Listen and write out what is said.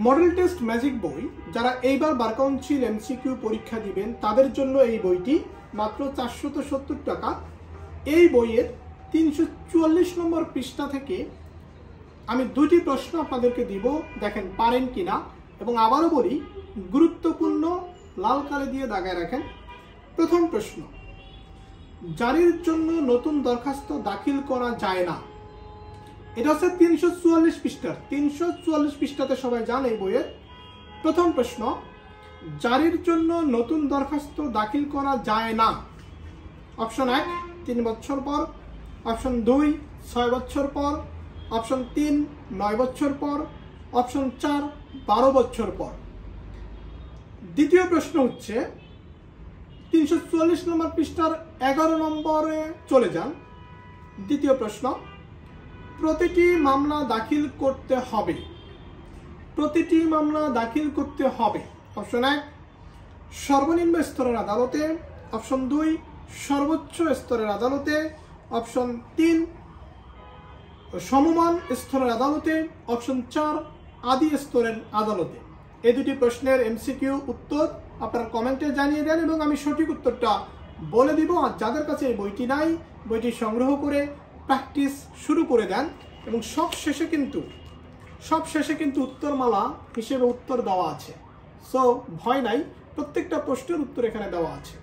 Model test magic বই যারা এইবার বার কাউন্সিল এমসিকিউ পরীক্ষা দিবেন তাদের জন্য এই বইটি মাত্র 470 টাকা। এই বইয়ের 344 নম্বর পৃষ্ঠা থেকে আমি দুটি প্রশ্ন আপনাদেরকে দিব, দেখেন পারেন কিনা। এবং আবারও বলি, গুরুত্বপূর্ণ, লাল কালি দিয়ে দাগায় রাখেন। প্রথম প্রশ্ন, জারির জন্য নতুন দরখাস্ত দাখিল করা যায় না। এটা হচ্ছে 344 পৃষ্ঠার 344 পৃষ্ঠাতে সবাই জানে এই বইয়ের। প্রথম প্রশ্ন, জারির জন্য নতুন দরখাস্ত দাখিল করা যায় না। অপশন 1 3 বছর পর, অপশন 2 6 বছর পর, অপশন 3 9 বছর পর, অপশন 4 12 বছর পর। দ্বিতীয় প্রশ্ন হচ্ছে 344 নম্বর পৃষ্ঠার 11 নম্বরে চলে যান। দ্বিতীয় প্রশ্ন, প্রতিটি মামলা দাখিল করতে হবে। প্রতিটি মামলা দাখিল করতে হবে। অপশন 1 সর্বনিম্ন স্তরের আদালতে, অপশন 2 সর্বোচ্চ স্তরের আদালতে, অপশন 3 সমমান স্তরের আদালতে, অপশন 4 আদি স্তরের আদালতে। এই দুটি প্রশ্নের এমসিকিউ উত্তর আপনার কমেন্টে জানিয়ে দেন এবং আমি সঠিক উত্তরটা বলে দিব। আর যাদের কাছে এই বইটি নাই, বইটি সংগ্রহ করে প্র্যাকটিস শুরু করে দেন। এবং সব শেষে কিন্তু উত্তরমালা হিসেবে উত্তর দেওয়া আছে। সো ভয় নাই, প্রত্যেকটা প্রশ্নের উত্তর এখানে দেওয়া আছে।